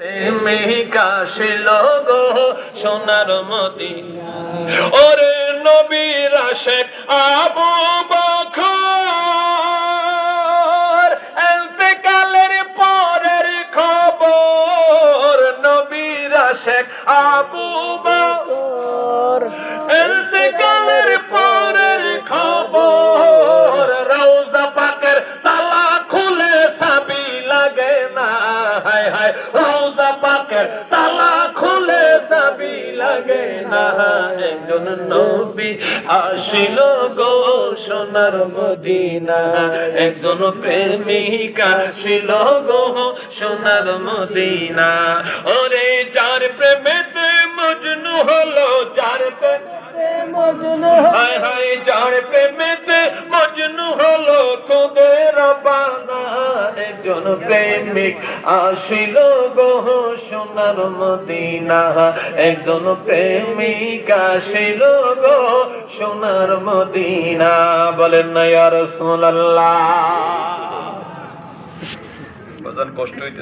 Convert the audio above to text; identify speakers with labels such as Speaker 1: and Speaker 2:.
Speaker 1: প্রেমিকা ছিল গো সোনার মদিনা। ওরে নবীর আশিক আবু বকর ইন্তেকালের পরের খবর। নবীর আশিক আবু বকর ইন্তেকালের পরের খবর। রওজা পাকের তালা খুলে চাবি লাগে না, হায় হায় রওজা পাকের তালা খুলে চাবি লাগে না। একজন নবী আসিল গো সোনার মদিনা, একজন প্রেমিক আসিল গো সোনার মদিনা। ওরে যার প্রেমেতে মজনু হলো, যার প্রেমেতে মজনু, হায় হায় যার প্রেমেতে মজনু হলো খুদে রব্বানা। একজন প্রেমিক আসিল গো সোনার মদিনা, একজন প্রেমিক আসিল গো সোনার মদিনা। বলেন না ইয়া রাসূলুল্লাহ। কষ্ট হইতে